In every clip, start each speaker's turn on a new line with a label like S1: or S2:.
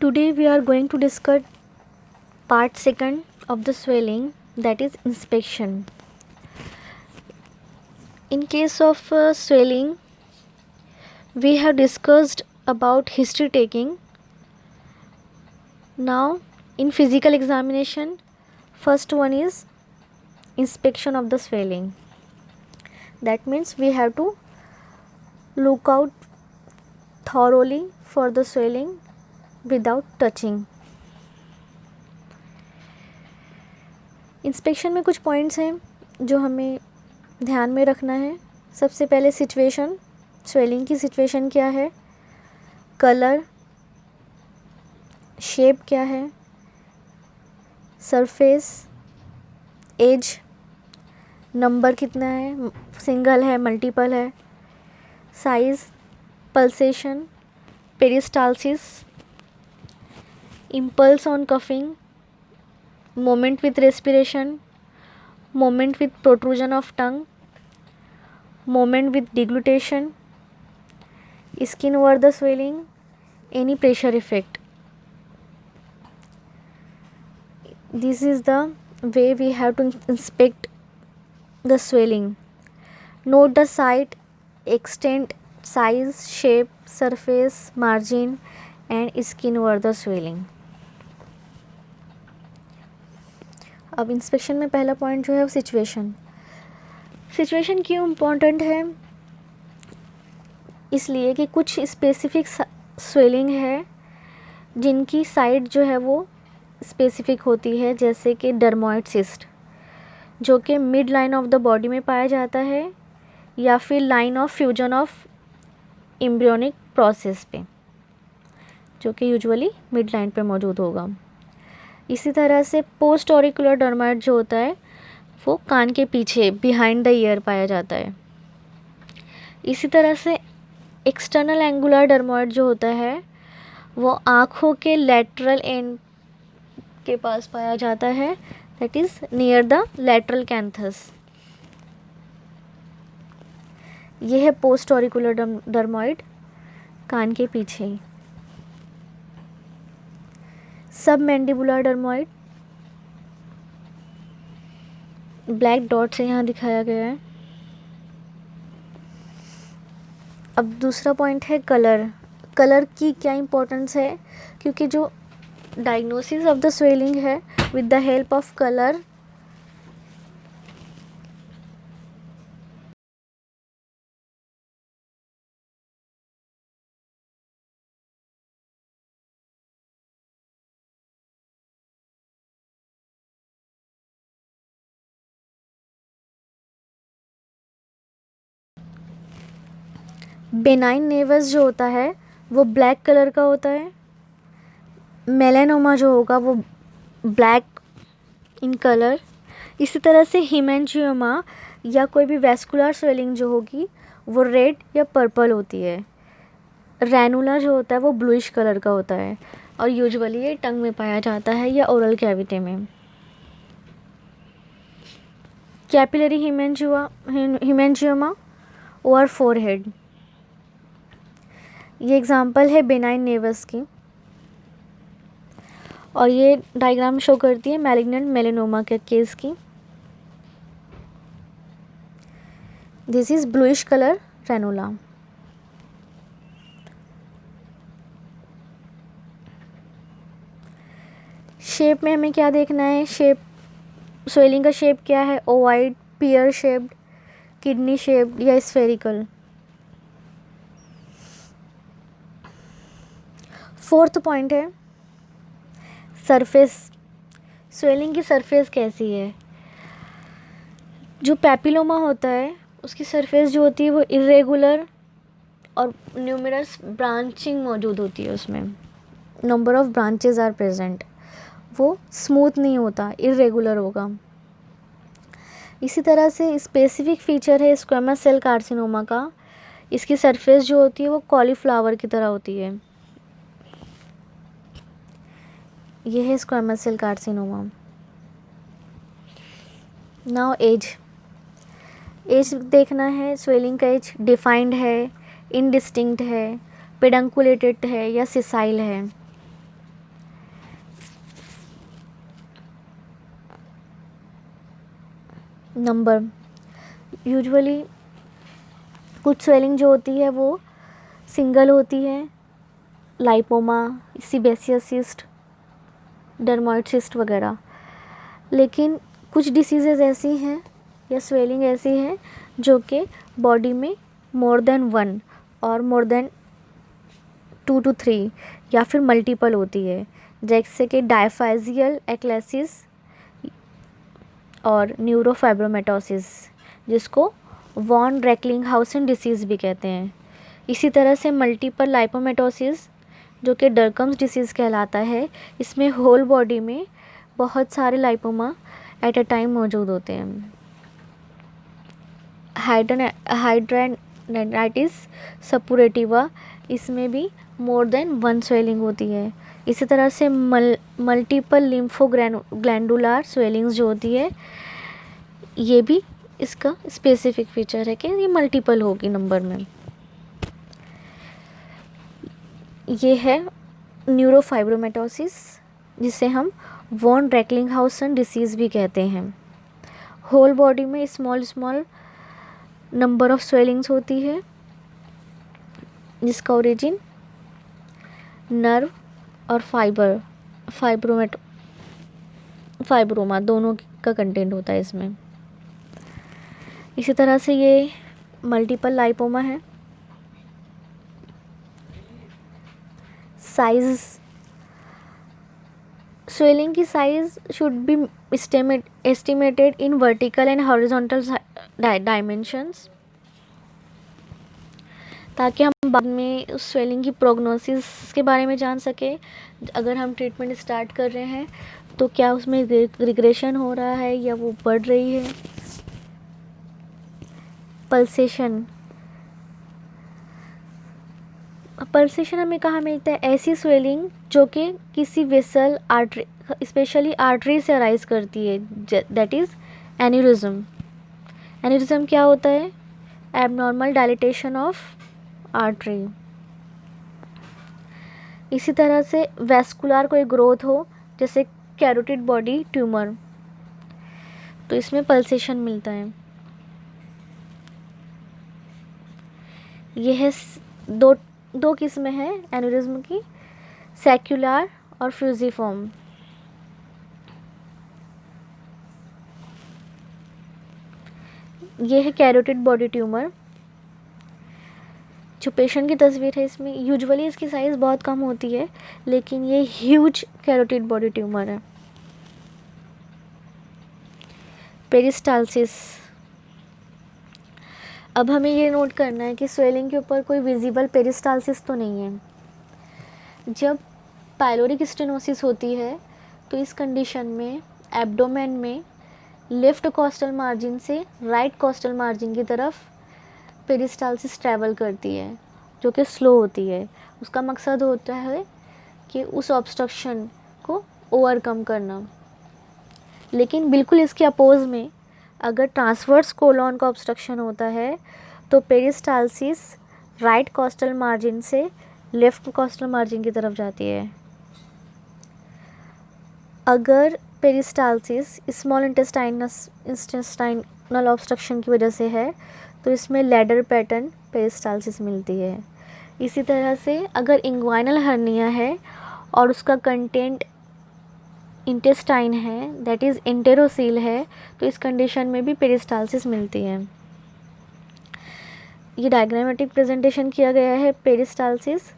S1: Today we are going to discuss part second of the swelling, that is inspection. In case of swelling, we have discussed about history taking. Now in physical examination, first one is inspection of the swelling. That means we have to look out thoroughly for the swelling without touching. Inspection में कुछ points हैं जो हमें ध्यान में रखना है. सबसे पहले सिचुएशन, स्वेलिंग की सिचुएशन क्या है, कलर, शेप क्या है, सरफेस, एज, नंबर कितना है, सिंगल है मल्टीपल है, size, pulsation, peristalsis, impulse on coughing, moment with respiration, moment with protrusion of tongue, moment with deglutition, skin over the swelling, any pressure effect. This is the way we have to inspect the swelling. Note the site, extent, size, shape, surface, margin and skin over the swelling. अब inspection में पहला point जो है वो situation. Situation क्यों important है? इसलिए कि कुछ स्पेसिफिक स्वेलिंग है जिनकी साइड जो है वो स्पेसिफिक होती है, जैसे कि डर्मोइड सिस्ट जो कि mid line of the body में पाया जाता है या फिर line of fusion of embryonic process पे, जो कि यूजुअली मिड लाइन पे मौजूद होगा. इसी तरह से पोस्ट ऑरिकुलर डर्माइड जो होता है वो कान के पीछे बिहाइंड द ईयर पाया जाता है. इसी तरह से एक्सटर्नल एंगुलर डर्मोइड जो होता है वो आँखों के लेटरल एंड के पास पाया जाता है, that is near the lateral canthus. ये है पोस्ट ऑरिकुलर डर्मोइड, कान के पीछे. सब मैंडिबुलर डर्मोइड ब्लैक डॉट से यहाँ दिखाया गया है. अब दूसरा पॉइंट है कलर. कलर की क्या इम्पोर्टेंस है? क्योंकि जो डायग्नोसिस ऑफ द स्वेलिंग है with the help of colour, benign naevus जो होता है वो ब्लैक कलर का होता है. मेलानोमा जो होगा वो ब्लैक इन कलर. इसी तरह से हिमेंजियोमा या कोई भी वैस्कुलर स्वेलिंग जो होगी वो रेड या पर्पल होती है. रैनुला जो होता है वो ब्लूइश कलर का होता है और यूजुअली ये टंग में पाया जाता है या ओरल कैविटी में. कैपिलरी हिमेंजियोमा और फोरहेड, ये एग्जांपल है बेनाइन नेवस की. और ये डायग्राम शो करती है मैलिग्नेंट मेलेनोमा के केस की. This is bluish colour ranula. Shape में हमें क्या देखना है? शेप, स्वेलिंग का शेप क्या है? ओवाइड, पियर शेप्ड, किडनी शेप्ड या स्फेरिकल. फोर्थ पॉइंट है सरफेस. स्वेलिंग की सरफेस कैसी है? जो पैपिलोमा होता है उसकी सरफेस जो होती है वो इरेगुलर और न्यूमरस ब्रांचिंग मौजूद होती है, उसमें number of branches are present. वो स्मूथ नहीं होता, इरेगुलर होगा. इसी तरह से स्पेसिफिक फीचर है स्क्वेमस सेल कार्सिनोमा का. इसकी सरफेस जो होती है वो कॉलीफ्लावर की तरह होती है. ये है squamous cell carcinoma. Now age देखना है. स्वेलिंग का एज डिफाइंड है, इनडिस्टिंक्ट है, पेडंकुलेटेड है या सिसाइल है. नंबर, यूजुअली कुछ स्वेलिंग जो होती है वो सिंगल होती है, lipoma, sebaceous cyst, dermoid cyst वगैरह। लेकिन कुछ डिसीज़ेज़ ऐसी हैं या स्वेलिंग ऐसी है जो कि बॉडी में मोर देन वन और मोर देन 2 to 3 या फिर मल्टीपल होती है, जैसे कि डायफेजियल एक्लेसिस और न्यूरोफाइब्रोमेटोसिस, जिसको वॉन रेकलिंगहाउसन डिसीज़ भी कहते हैं। इसी तरह से मल्टीपल लाइपोमेटोसिस जो कि डरकम्स डिसीज़ कहलाता है, इसमें होल बॉडी में बहुत सारे लाइपोमा एट अ टाइम मौजूद होते हैं। हाइड्रेनाइटिस सपुरेटिवा, इसमें भी मोर देन वन स्वेलिंग होती है। इसी तरह से मल्टीपल लिम्फोग्लैंडुलर स्वेलिंग्स जो होती है, ये भी इसका स्पेसिफिक फीचर है कि ये मल्टीपल होगी नंबर में। ये है न्यूरोफाइब्रोमेटोसिस, जिसे हम वॉन रेकलिंगहाउसन डिसीज़ भी कहते हैं। होल बॉडी में small small number of swellings होती है, जिसका ओरिजिन नर्व और फाइब्रोमा दोनों का कंटेंट होता है इसमें। इसी तरह से ये मल्टीपल लाइपोमा है। साइज, स्वेलिंग की size should be estimated in vertical and horizontal dimensions, ताकि हम बाद में उस स्वेलिंग की प्रोग्नोसिस के बारे में जान सकें। अगर हम ट्रीटमेंट स्टार्ट कर रहे हैं तो क्या उसमें रिग्रेशन हो रहा है या वो बढ़ रही है। पल्सेशन हमें कहाँ मिलता है? ऐसी स्वेलिंग जो कि किसी वेसल आर्टरी, स्पेशली आर्टरी से अराइज करती है, दैट इज़ एन्यूरिज्म। एन्यूरिज्म क्या होता है? Abnormal dilatation of artery. इसी तरह से वेस्कुलर कोई ग्रोथ हो, जैसे कैरोटिड बॉडी ट्यूमर, तो इसमें पल्सेशन मिलता है। यह है दो किस्में हैं एन्यूरिज्म की, सेक्युलर और फ्यूजिफॉर्म। ये है कैरोटिड बॉडी ट्यूमर। जो पेशेंट की तस्वीर है, इसमें यूजुअली इसकी साइज़ बहुत कम होती है, लेकिन ये ह्यूज कैरोटिड बॉडी ट्यूमर है। पेरिस्टाल्सिस, अब हमें ये नोट करना है कि स्वेलिंग के ऊपर कोई विजिबल पेरिस्टाल्सिस तो नहीं है। जब पाइलोरिक स्टेनोसिस होती है तो इस कंडीशन में एब्डोमेन में लेफ्ट कोस्टल मार्जिन से राइट कोस्टल मार्जिन की तरफ पेरिस्टाल्सिस ट्रैवल करती है, जो कि स्लो होती है। उसका मकसद होता है कि उस ऑब्स्ट्रक्शन को ओवरकम करना। लेकिन बिल्कुल इसके अपोज में अगर ट्रांसवर्स कोलॉन का ऑब्स्ट्रक्शन होता है तो पेरिस्टाल्सिस राइट कोस्टल मार्जिन से लेफ्ट कोस्टल मार्जिन की तरफ जाती है। अगर पेरिस्टाल्सिस स्मॉल इंटेस्टाइनल ऑब्स्ट्रक्शन की वजह से है तो इसमें लैडर पैटर्न पेरिस्टाल्सिस मिलती है। इसी तरह से अगर इंग्वाइनल हर्निया है और उसका कंटेंट इंटेस्टाइन है, दैट इज़ इंटेरोसील है, तो इस कंडीशन में भी पेरिस्टाल्सिस मिलती है। ये डायग्रामेटिक प्रेजेंटेशन किया गया है पेरिस्टाल्सिस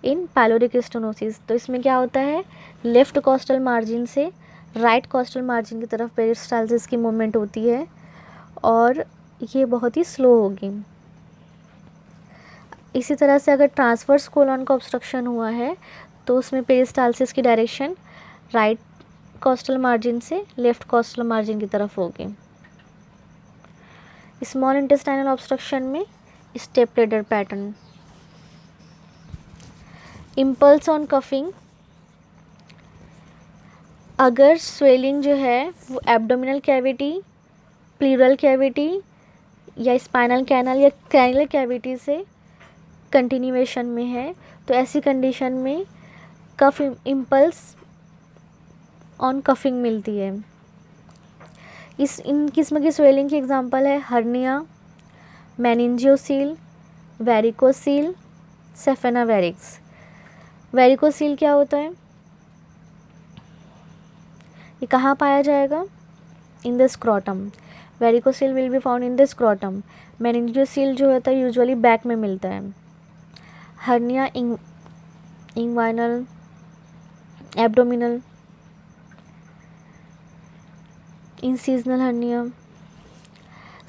S1: इन पाइलोरिक स्टेनोसिस। तो इसमें क्या होता है, लेफ्ट कोस्टल मार्जिन से राइट कोस्टल मार्जिन की तरफ पेरिस्टाल्सिस की मूवमेंट होती है और ये बहुत ही स्लो होगी। इसी तरह से अगर ट्रांसवर्स कोलॉन का ऑब्स्ट्रक्शन हुआ है तो उसमें पेरिस्टाल्सिस की डायरेक्शन राइट कोस्टल मार्जिन से लेफ्ट कोस्टल मार्जिन की तरफ होगी। स्मॉल इंटेस्टाइनल ऑब्स्ट्रक्शन में step ladder pattern. Impulse on coughing, अगर स्वेलिंग जो है वो एब्डोमिनल कैविटी, प्लूरल कैविटी या स्पाइनल कैनल या क्रैनियल कैविटी से कंटिन्यूएशन में है, तो ऐसी कंडीशन में इम्पल्स ऑन कफिंग मिलती है। इन किस्म की स्वेलिंग की एग्जांपल है hernia, meningocele, varicocele, saphena varix. Varicocele क्या होता है? ये कहाँ पाया जाएगा? In the scrotum. Varicocele will be found in the scrotum. Meningocele जो होता है यूजुअली बैक में मिलता है। Hernia inguinal, abdominal, incisional hernia.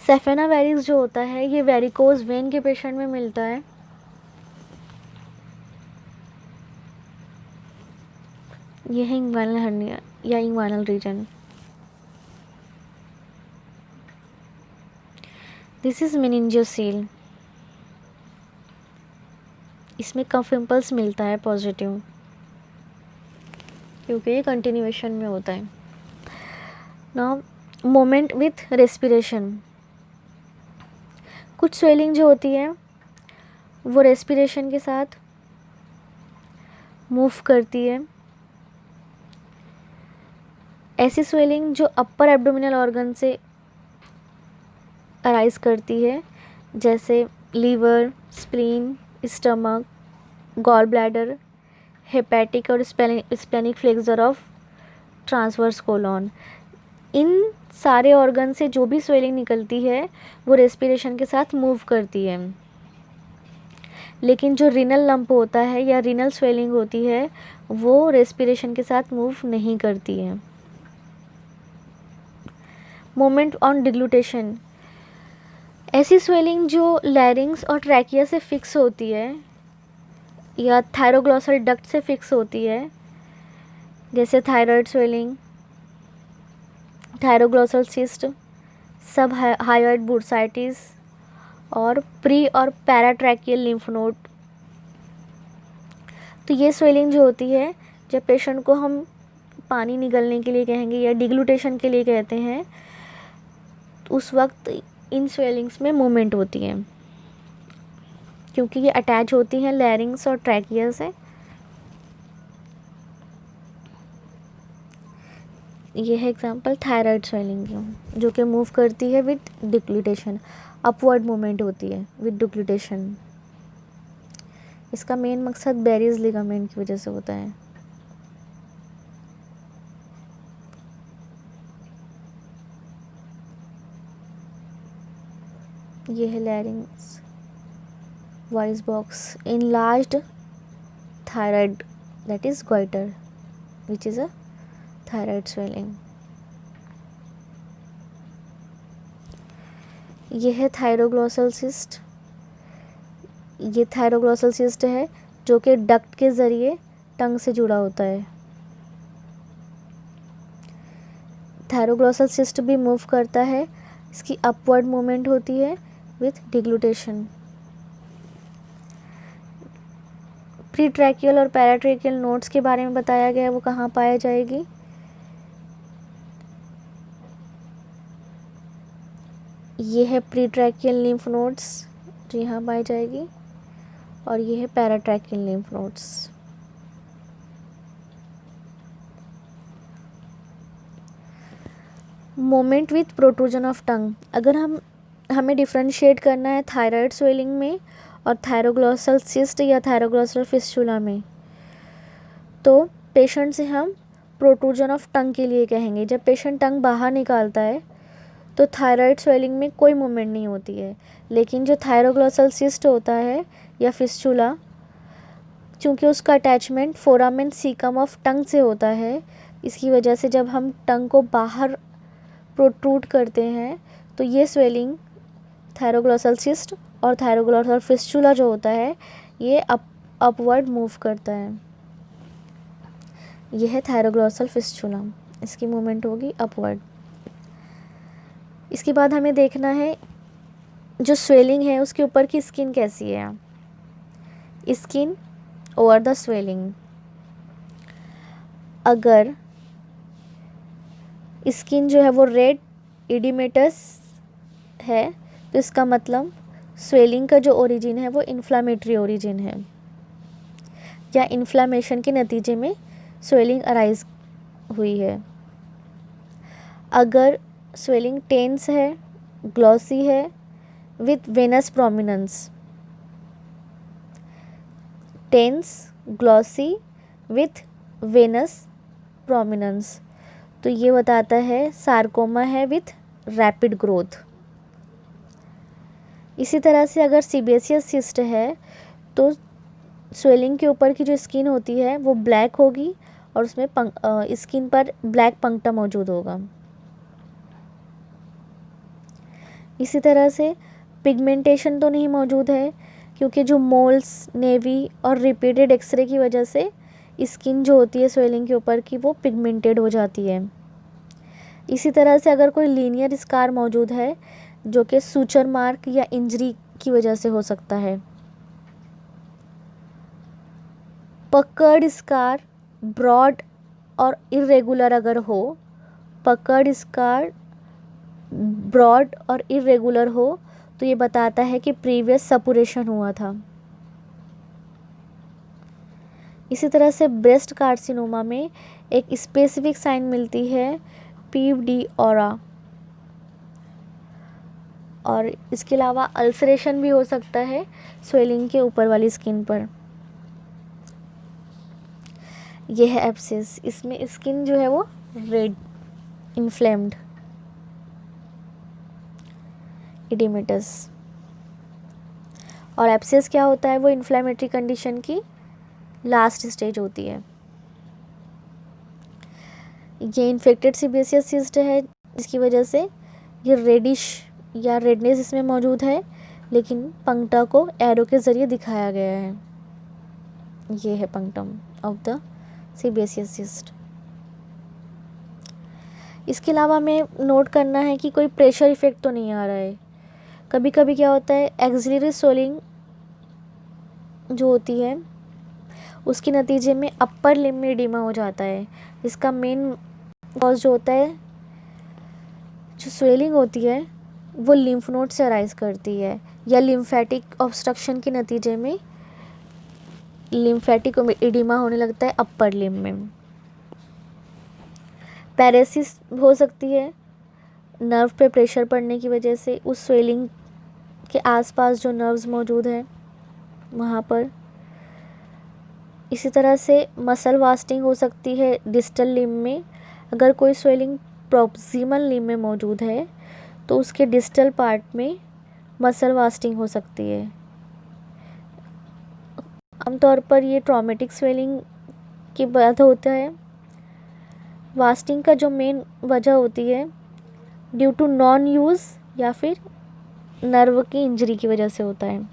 S1: Saphena varix जो होता है ये वेरिकोज वेन के पेशेंट में मिलता है। ये है इंग्वाइनल हर्निया या inguinal region. This is meningocele. इसमें कफ इम्पल्स मिलता है पॉजिटिव, क्योंकि ये कंटिन्यूएशन में होता है। Now moment with respiration. कुछ स्वेलिंग जो होती है वो रेस्पिरेशन के साथ मूव करती है। ऐसी स्वेलिंग जो अपर एब्डोमिनल ऑर्गन से अराइज करती है, जैसे liver, spleen, stomach, gall bladder, hepatic और splenic flexure of transverse colon. इन सारे ऑर्गन से जो भी स्वेलिंग निकलती है वो रेस्पिरेशन के साथ मूव करती है। लेकिन जो रिनल लंप होता है या रिनल स्वेलिंग होती है वो रेस्पिरेशन के साथ मूव नहीं करती है। Movement on deglutition. ऐसी स्वेलिंग जो लैरिंग्स और ट्रैकिया से फिक्स होती है या थायरोग्लॉसल डक्ट से फिक्स होती है, जैसे थायराइड स्वेलिंग, थायरोग्लॉसल सिस्ट, सब हायोइड बुर्साइटिस और प्री और पैराट्रैकियल लिम्फ नोड। तो ये स्वेलिंग जो होती है, जब पेशेंट को हम पानी निगलने के लिए कहेंगे या डिग्लूटेशन के लिए कहते हैं, उस वक्त इन स्वेलिंग्स में मूवमेंट होती है, क्योंकि ये अटैच होती हैं लैरिंग्स और ट्रैकिया से। ये है एग्जांपल थायराइड स्वेलिंग की, जो कि मूव करती है विद डिग्लूटेशन, अपवर्ड मूवमेंट होती है विद डिग्लूटेशन। इसका मेन मकसद बेरीज लिगामेंट की वजह से होता है। ये है लैरिंग्स, voice box, enlarged thyroid, that is goiter, which is a thyroid swelling. ये है थायरोग्लॉसल सिस्ट। ये थायरोग्लॉसल सिस्ट है जो कि डक्ट के ज़रिए टंग से जुड़ा होता है। थायरोग्लॉसल सिस्ट भी मूव करता है, इसकी अपवर्ड मूवमेंट होती है विथ डिग्लूटेशन। प्रीट्रैकियल और पैराट्रैकियल नोड्स के बारे में बताया गया है, वो कहाँ पाया जाएगी? ये है प्रीट्रैकियल लिम्फ नोड्स जो यहाँ पाई जाएगी, और ये है paratracheal lymph nodes. Movement with protrusion of tongue. अगर हमें डिफ्रेंशिएट करना है थायराइड स्वेलिंग में और थायरोग्लॉसल सिस्ट या थायरोग्लॉसल फिस्टुला में, तो पेशेंट से हम प्रोट्रूजन ऑफ टंग के लिए कहेंगे। जब पेशेंट टंग बाहर निकालता है तो थायराइड स्वेलिंग में कोई मूवमेंट नहीं होती है, लेकिन जो थायरोग्लॉसल सिस्ट होता है या फिस्टुला, चूँकि उसका attachment foramen caecum of tongue से होता है, इसकी वजह से जब हम टंग को बाहर प्रोट्रूड करते हैं तो ये स्वेलिंग थायरोग्लॉसल सिस्ट और थायरोग्लॉसल फिस्टुला जो होता है ये अपवर्ड मूव करता है। यह है थायरोग्लॉसल फिस्टुला, इसकी मूवमेंट होगी अपवर्ड। इसके बाद हमें देखना है जो स्वेलिंग है उसके ऊपर की स्किन कैसी है। Skin over the swelling. अगर स्किन जो है वो रेड इडिमेटस है तो इसका मतलब स्वेलिंग का जो ओरिजिन है वो इन्फ्लामेटरी ओरिजिन है, या इन्फ्लामेशन के नतीजे में स्वेलिंग अराइज हुई है। अगर स्वेलिंग टेंस है, ग्लॉसी है with venous prominence. Tense, glossy with venous prominence, तो ये बताता है सार्कोमा है विथ रैपिड ग्रोथ। इसी तरह से अगर सीबेसियस सिस्ट है तो स्वेलिंग के ऊपर की जो स्किन होती है वो ब्लैक होगी और उसमें स्किन पर ब्लैक पंक्टा मौजूद होगा। इसी तरह से पिगमेंटेशन तो नहीं मौजूद है, क्योंकि जो मोल्स, नेवी और रिपीटेड एक्सरे की वजह से स्किन जो होती है स्वेलिंग के ऊपर की वो पिगमेंटेड हो जाती है। इसी तरह से अगर कोई लीनियर स्कार मौजूद है जो कि सूचर मार्क या इंजरी की वजह से हो सकता है। पकर्ड स्कार ब्रॉड और इरेगुलर अगर हो, पकर्ड स्कार ब्रॉड और इरेगुलर हो तो ये बताता है कि प्रीवियस सपुरेशन हुआ था। इसी तरह से ब्रेस्ट कार्सिनोमा में एक स्पेसिफिक साइन मिलती है पीवडी ऑरा, और इसके अलावा अल्सरेशन भी हो सकता है स्वेलिंग के ऊपर वाली स्किन पर। यह है एब्सेस, इसमें स्किन जो है वो रेड इन्फ्लेम्ड, इडिमेटस। और एब्सेस क्या होता है, वो इन्फ्लेमेटरी कंडीशन की लास्ट स्टेज होती है। ये इन्फेक्टेड सीबेसियस सिस्ट है जिसकी वजह से ये रेडिश या रेडनेस इसमें मौजूद है, लेकिन पंक्टा को एरो के ज़रिए दिखाया गया है। ये है punctum of the sebaceous cyst. इसके अलावा हमें नोट करना है कि कोई प्रेशर इफेक्ट तो नहीं आ रहा है। कभी कभी क्या होता है, एक्सिलरी स्वेलिंग जो होती है उसके नतीजे में अपर लिम्ब में एडिमा हो जाता है। इसका मेन कॉज जो होता है, जो स्वेलिंग होती है वो लिम्फ नोड से अराइज करती है या लिम्फेटिक ऑब्स्ट्रक्शन के नतीजे में लिम्फेटिक एडिमा होने लगता है अपर लिम्ब में। पैरेसिस हो सकती है नर्व पे प्रेशर पड़ने की वजह से, उस स्वेलिंग के आसपास जो नर्व्स मौजूद हैं वहाँ पर। इसी तरह से मसल वास्टिंग हो सकती है डिस्टल लिम्ब में। अगर कोई स्वेलिंग प्रॉक्सिमल लिम्ब में मौजूद है तो उसके डिस्टल पार्ट में मसल वास्टिंग हो सकती है। आमतौर पर ये ट्रॉमेटिक स्वेलिंग के बाद होता है। वास्टिंग का जो मेन वजह होती है ड्यू टू नॉन यूज़ या फिर नर्व की इंजरी की वजह से होता है।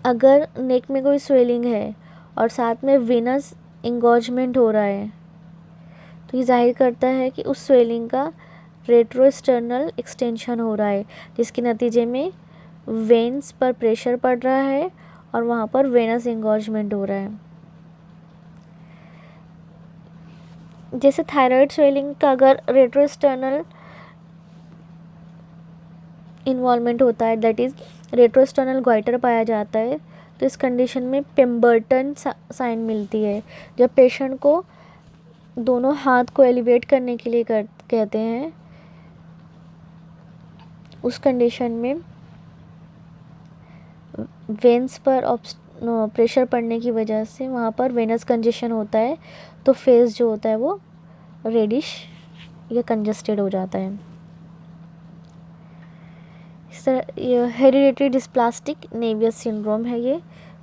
S1: अगर नेक में कोई स्वेलिंग है और साथ में वेनस इंगॉजमेंट हो रहा है तो ये जाहिर करता है कि उस स्वेलिंग का रेट्रोस्टर्नल एक्सटेंशन हो रहा है, जिसके नतीजे में वेन्स पर प्रेशर पड़ रहा है और वहाँ पर वेनस इंगॉजमेंट हो रहा है। जैसे थायराइड स्वेलिंग का अगर रेट्रोस्टर्नल इन्वॉल्वमेंट होता है, दैट इज़ रेट्रोस्टर्नल गॉइटर पाया जाता है, तो इस कंडीशन में पेम्बर्टन साइन मिलती है। जब पेशेंट को दोनों हाथ को एलिवेट करने के लिए कहते हैं, उस कंडीशन में वेन्स पर प्रेशर पड़ने की वजह से वहाँ पर वेनस कंजेशन होता है, तो फेस जो होता है वो रेडिश या कंजस्टेड हो जाता है। इस तरह ये हेरिडेटरी डिस्प्लास्टिक नेवियस सिंड्रोम है। ये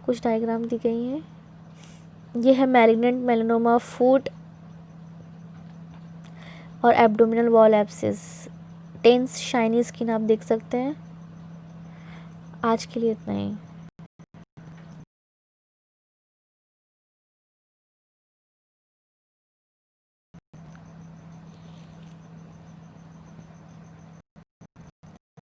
S1: कुछ डायग्राम दी गई हैं। ये है मैलिग्नेंट मेलानोमा फूट और abdominal wall abscess, tense shiny skin आप देख सकते हैं। आज के लिए इतना ही।